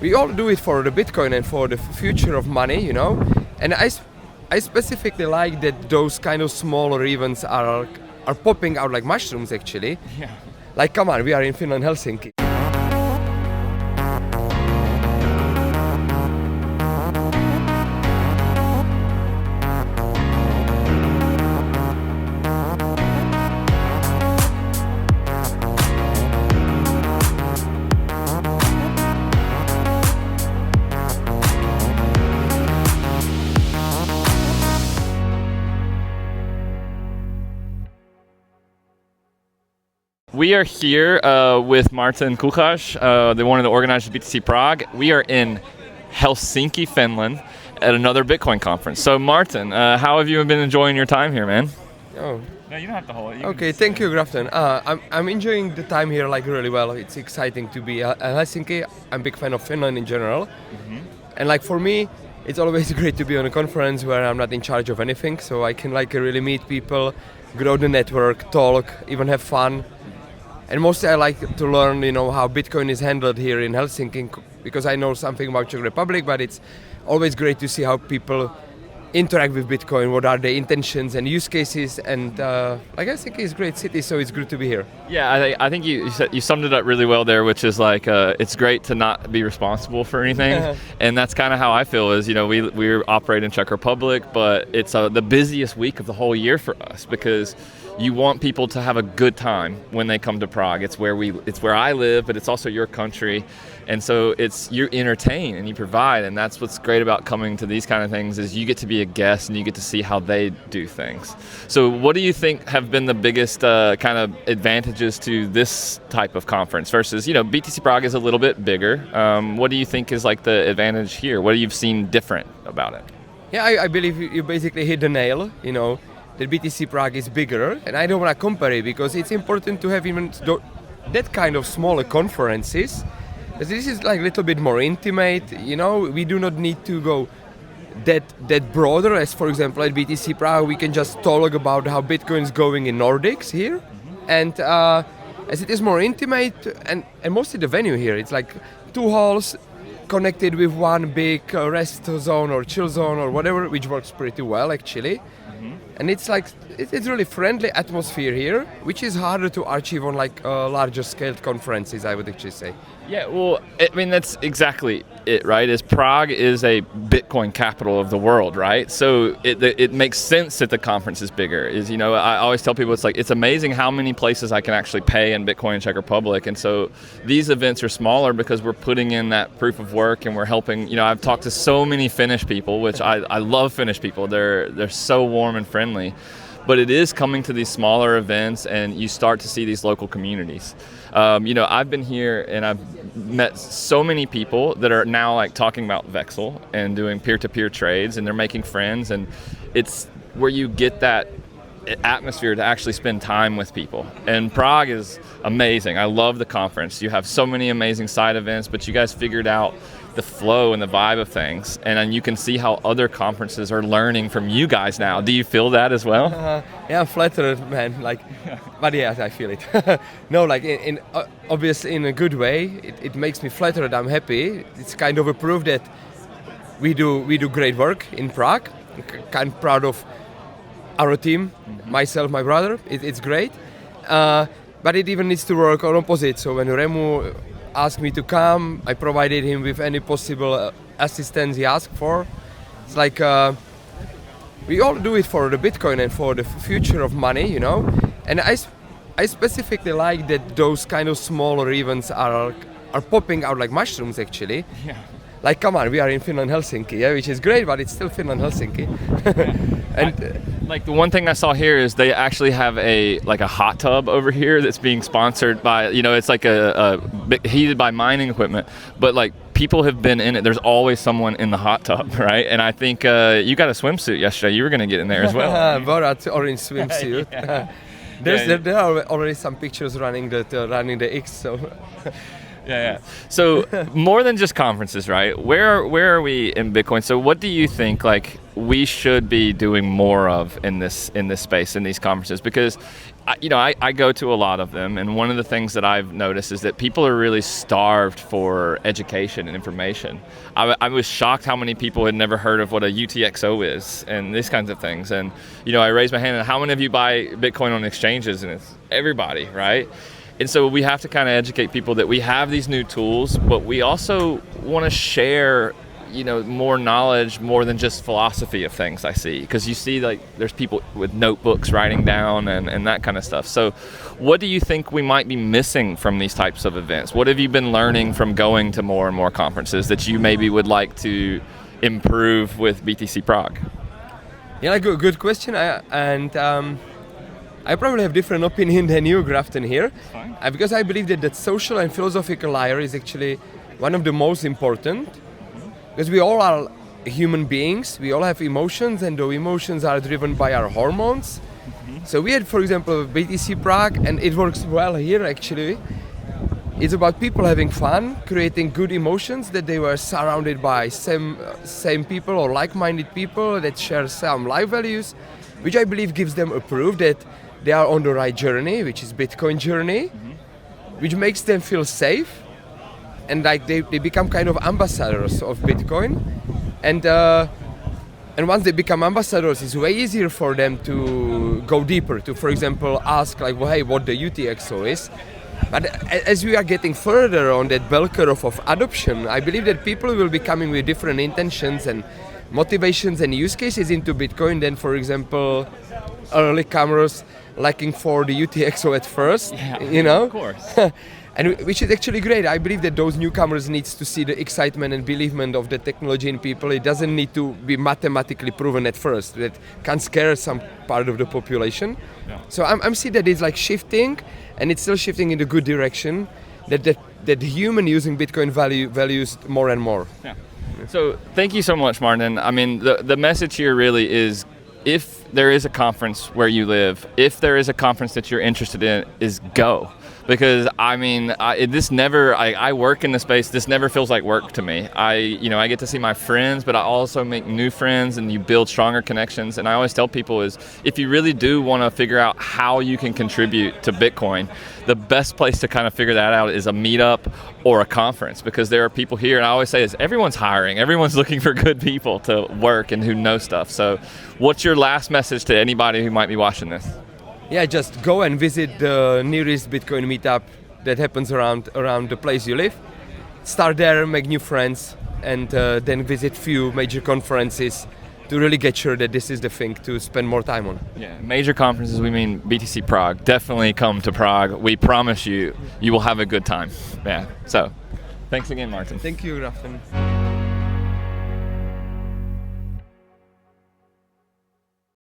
we all do it for the Bitcoin and for the future of money, And I specifically like that those kind of smaller events are popping out like mushrooms, actually. Yeah. Like, come on, we are in Finland, Helsinki. We are here with Martin Kuchař, one of the organizers of BTC Prague. We are in Helsinki, Finland, at another Bitcoin conference. So, Martin, how have you been enjoying your time here, man? Oh. No, you don't have to hold it. Okay, thank you, Grafton. I'm enjoying the time here like really well. It's exciting to be at Helsinki. I'm a big fan of Finland in general. Mm-hmm. And like for me, it's always great to be on a conference where I'm not in charge of anything. So I can like really meet people, grow the network, talk, even have fun. And mostly I like to learn, how Bitcoin is handled here in Helsinki, because I know something about Czech Republic, but it's always great to see how people interact with Bitcoin, what are the intentions and use cases, and I think it's a great city, so it's good to be here. Yeah, I think you summed it up really well there, which is like it's great to not be responsible for anything, and that's kind of how I feel. Is we operate in Czech Republic, but it's the busiest week of the whole year for us because you want people to have a good time when they come to Prague. It's where I live, but it's also your country. And so you entertain and you provide, and that's what's great about coming to these kind of things is you get to be a guest and you get to see how they do things. So what do you think have been the biggest kind of advantages to this type of conference versus, BTC Prague is a little bit bigger. What do you think is like the advantage here? What have you seen different about it? Yeah, I believe you basically hit the nail, The BTC Prague is bigger, and I don't want to compare it because it's important to have even that kind of smaller conferences. This is like a little bit more intimate, We do not need to go that broader as, for example, at BTC Prague, we can just talk about how Bitcoin is going in Nordics here, and as it is more intimate, and mostly the venue here, it's like 2 halls connected with one big rest zone or chill zone or whatever, which works pretty well actually. And it's really friendly atmosphere here, which is harder to achieve on like larger scaled conferences, I would actually say. Yeah, well, I mean, that's exactly it, right? Is Prague is a Bitcoin capital of the world, right? So it makes sense that the conference is bigger. I always tell people it's amazing how many places I can actually pay in Bitcoin in Czech Republic. And so these events are smaller because we're putting in that proof of work and we're helping. I've talked to so many Finnish people, which I love Finnish people. They're so warm and friendly. But it is coming to these smaller events and you start to see these local communities. I've been here and I've met so many people that are now like talking about Vexel and doing peer-to-peer trades, and they're making friends, and it's where you get that atmosphere to actually spend time with people. And Prague is amazing. I love the conference. You have so many amazing side events, but you guys figured out the flow and the vibe of things, and then you can see how other conferences are learning from you guys now. Do you feel that as well? Yeah, I'm flattered, man. But yeah, I feel it. No, in obviously in a good way. It makes me flattered. I'm happy. It's kind of a proof that we do great work in Prague. I'm kind of proud of our team, myself, my brother. It's great. But it even needs to work on opposite. So when Remu asked me to come, I provided him with any possible assistance he asked for. It's like we all do it for the Bitcoin and for the future of money, And I specifically like that those kind of smaller events are popping out like mushrooms, actually. Yeah. Like, come on, we are in Finland, Helsinki, which is great, but it's still Finland, Helsinki. And the one thing I saw here is they actually have a hot tub over here that's being sponsored by, it's like a heated by mining equipment, but people have been in it. There's always someone in the hot tub, right? And I think you got a swimsuit yesterday. You were going to get in there as well. Borat orange swimsuit. Yeah. There are already some pictures running the X, so. Yeah. So more than just conferences, right? Where are we in Bitcoin? So what do you think, we should be doing more of in this space, in these conferences, because I go to a lot of them, and one of the things that I've noticed is that people are really starved for education and information. I was shocked how many people had never heard of what a UTXO is and these kinds of things. And I raised my hand, and how many of you buy Bitcoin on exchanges? And it's everybody, right? And so we have to kind of educate people that we have these new tools, but we also want to share more knowledge, more than just philosophy of things. I see, because you see, like, there's people with notebooks writing down and that kind of stuff. So what do you think we might be missing from these types of events? What have you been learning from going to more and more conferences that you maybe would like to improve with BTC Prague? Yeah, good question. I probably have different opinion than you, Grafton, here. Because I believe that social and philosophical layer is actually one of the most important. Because we all are human beings, we all have emotions, and those emotions are driven by our hormones. Mm-hmm. So we had, for example, BTC Prague, and it works well here actually. It's about people having fun, creating good emotions, that they were surrounded by same people or like-minded people that share some life values, which I believe gives them a proof that they are on the right journey, which is Bitcoin journey, mm-hmm. which makes them feel safe. And like they become kind of ambassadors of Bitcoin, and once they become ambassadors, it's way easier for them to go deeper. To, for example, ask like, well, hey, what the UTXO is. But as we are getting further on that bell curve of adoption, I believe that people will be coming with different intentions and motivations and use cases into Bitcoin than, for example, early comers looking for the UTXO at first. Yeah, Of course. And which is actually great. I believe that those newcomers needs to see the excitement and believement of the technology in people. It doesn't need to be mathematically proven at first. That can scare some part of the population. Yeah. So I'm seeing that it's like shifting, and it's still shifting in the good direction. That human using Bitcoin values more and more. Yeah. So thank you so much, Martin. I mean, the message here really is, if there is a conference where you live, if there is a conference that you're interested in, is go. Because I mean, I work in the space. This never feels like work to me. I get to see my friends, but I also make new friends, and you build stronger connections. And I always tell people is, if you really do want to figure out how you can contribute to Bitcoin, the best place to kind of figure that out is a meetup or a conference, because there are people here. And I always say is, everyone's hiring, everyone's looking for good people to work and who know stuff. So what's your last message to anybody who might be watching this? Yeah, just go and visit the nearest Bitcoin meetup that happens around the place you live. Start there, make new friends, and then visit few major conferences to really get sure that this is the thing to spend more time on. Yeah, major conferences, we mean BTC Prague. Definitely come to Prague. We promise you will have a good time. Yeah, so thanks again, Martin. Thank you, Grafton.